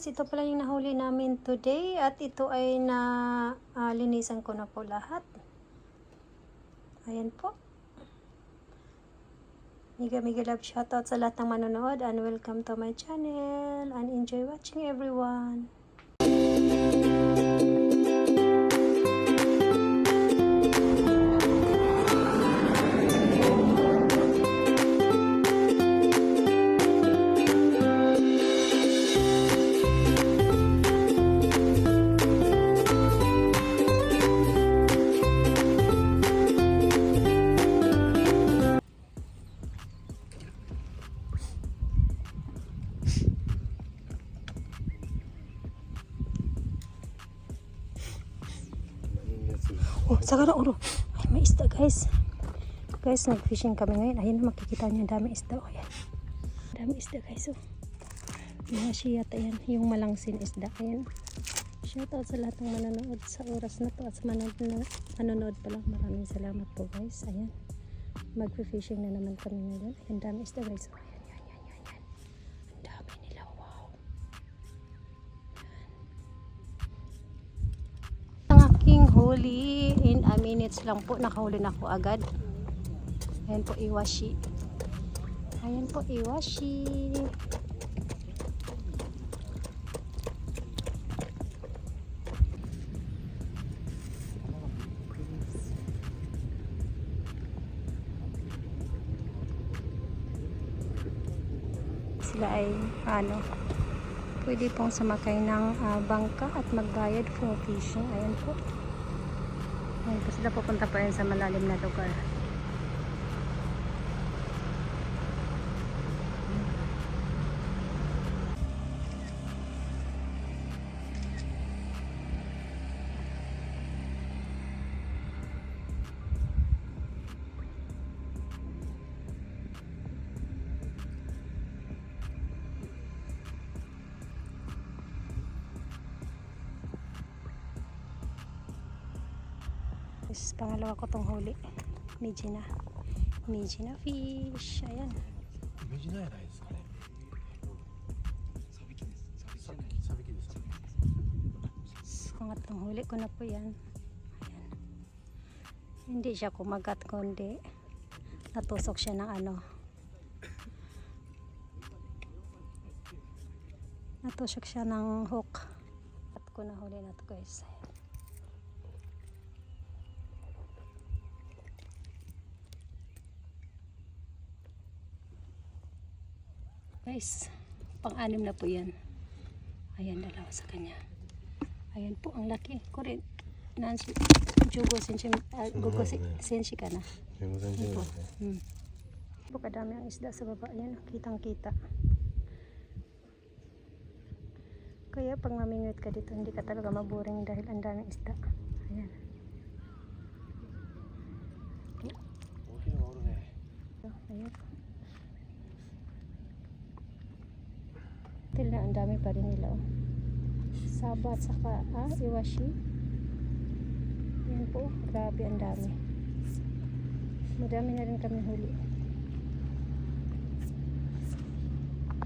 Ito pala yung nahuli namin today at ito ay linisan ko na po lahat. Ayan po. Mega love shoutout sa lahat ng manonood and welcome to my channel and enjoy watching everyone. Oh, sagara uro. Ay, may isda guys. Guys, nag-fishing kami ngayon. Ayun, makikita niyo dami isda. Oh, yan. Dami isda guys. Oh. Mga siyata yan. Yung malangsin isda. Ayan. Shoutout sa lahat ng manonood sa oras na to at sa manonood pa lang. Maraming salamat po guys. Ayan. Mag-fishing na naman kami ngayon. Ayan, dami isda guys. Oh, yan. Ang dami nila. Wow. Ang aking huli. In a minutes lang po. Nakahuli na ako agad. Ayan po, iwashi. Ayan po, iwashi. Sila ay pwede pong sumakay ng bangka at magbayad for fishing. Ayan po. Ayan po sila, pupunta pa rin sa malalim na lugar. This pangalawa ko tong huli. Mijina fish. Ayan. メジナやないですかね。サビキです。サビキです。 Pangatlong huli ko na po yan. Ayan. Hindi siya kumagat kundi natusok siya ng natusok siya ng hook. At ko na huli na to guys. Guys, pang-anim na po yan. Ayan, dalawa sa kanya. Ayan po, ang laki. Kurin, nansi, jugo senshi, gugo senshi ka na. Ayan po. Po, kadami ang isda sa baba. Ayan, kitang-kita. Kaya pag mamingwit ka dito, hindi ka talaga maboring dahil ang daming isda. Ayan. Ayan. Tila, ang dami pa rin nila. Oh. Saba at saka iwashi. Yan po, grabe ang dami. Madami na rin kami huli.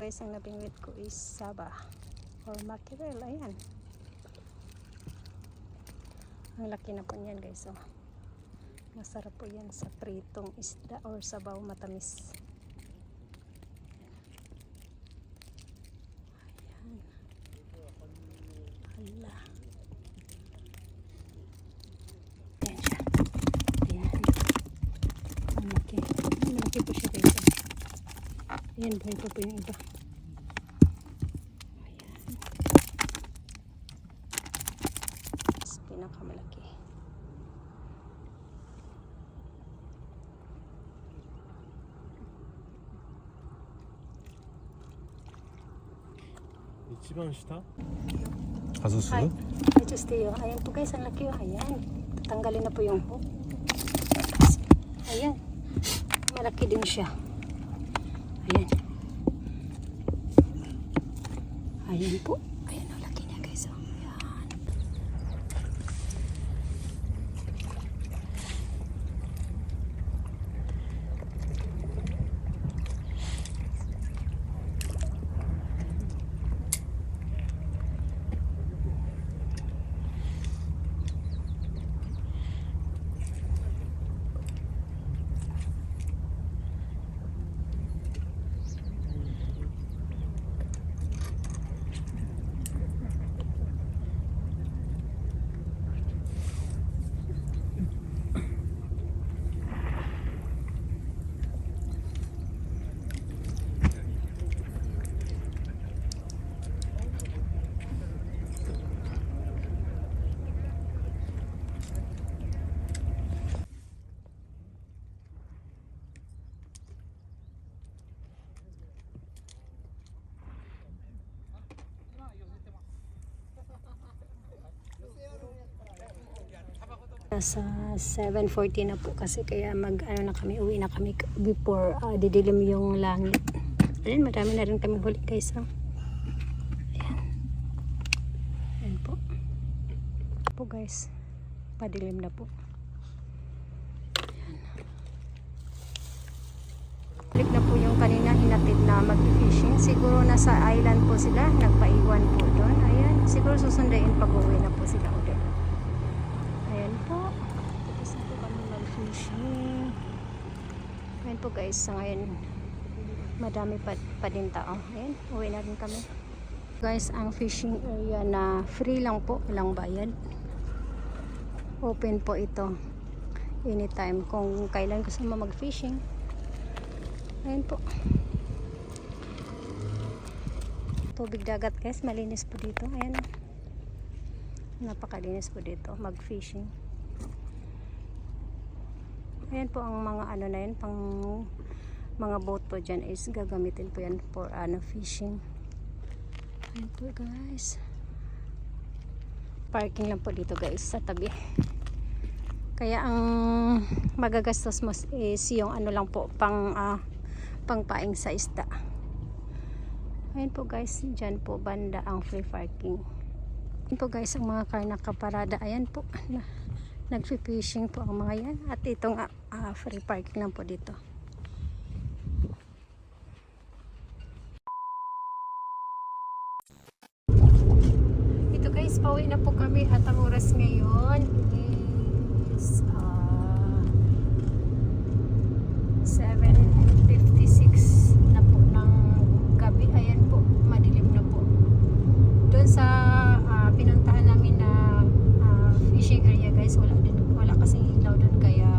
Guys, ang nabingwit ko is saba or mackerel. Ayan. Ang laki na po niyan guys. Oh. Masarap po yan sa pritong isda or sabaw matamis. Hala. Ayan siya. Ayan. Ang laki. Ang laki po siya guys. Ayan, buhay po yung iba. Ayan. Mas pinakamalaki. Ichiban shita? 外す? Ay, just yun. Ayan po guys, ang laki. Ayan. Tatanggalin na po yung hook. Ayan. Malaki din siya. Ayan. Ayan po. Ayan ang laki niya guys. Ayan. Nasa 7:40 na po kasi kaya uwi na kami before didilim yung langit. Ayan, madami na rin kami huli guys. Ayan. Ayan po. Po guys, padilim na po. Ayan. Balik na po yung kanina hinatid na mag-fishing. Siguro nasa island po sila, nagpaiwan po doon. Ayan, siguro susundain pag-uwi na po sila ulit. Ayan po. Tapos na po kami mag-fishing. Ayan po guys, sa ngayon madami pa din tao. Ayan, uwi na rin kami. Guys, ang fishing area na free lang po, walang bayad. Open po ito anytime kung kailan gusto mo mag-fishing. Ayan po. Tubig dagat guys, malinis po dito. Ayan. Napakalinis po dito mag-fishing. Ayan po ang mga ano na yun, pang mga boat po dyan is gagamitin po yan for fishing. Ayan po guys. Parking lang po dito guys sa tabi. Kaya ang magagastos mo is yung ano lang po pangpaing sa isda. Ayan po guys, dyan po banda ang free parking. Ayan po guys ang mga car nakaparada. Ayan po, nagfi-fishing po ang mga yan. At itong free parking lang po dito. Ito guys, pauwi na po kami at ang oras ngayon is 7:56 na po ng gabi. Ayan po, madilim na po. Doon sa pinuntahan namin na fishing area guys, wala kasing ilaw doon kaya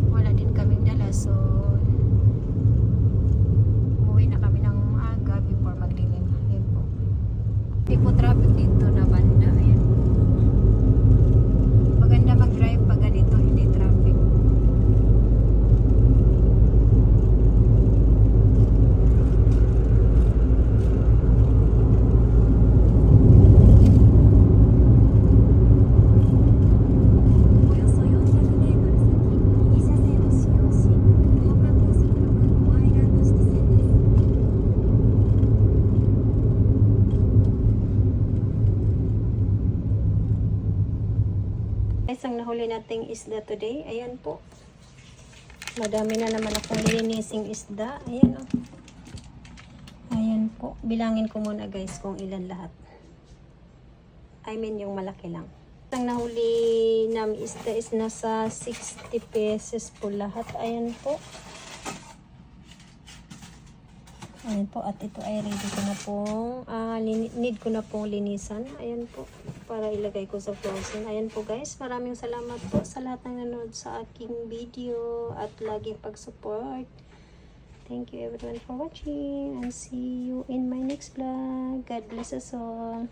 wala din kaming dala. So umuwi na kami ng maaga before magdilim. Ayan po. Hindi po traffic dito na banda. Ayan. Maganda mag-drive pag ganito, hindi traffic. Guys, ang nahuli nating isda today, ayan po. Madami na naman akong linisinng isda. Ayan o. Ayan po. Bilangin ko muna guys kung ilan lahat. I mean yung malaki lang. Ang nahuli namin isda is nasa 60 pesos po lahat. Ayan po. Ayan po. At ito ay ready ko na pong need ko na pong linisan. Ayan po. Para ilagay ko sa frozen. Ayan po guys. Maraming salamat po sa lahat ng nanood sa aking video at laging pag-support. Thank you everyone for watching and see you in my next vlog. God bless us all.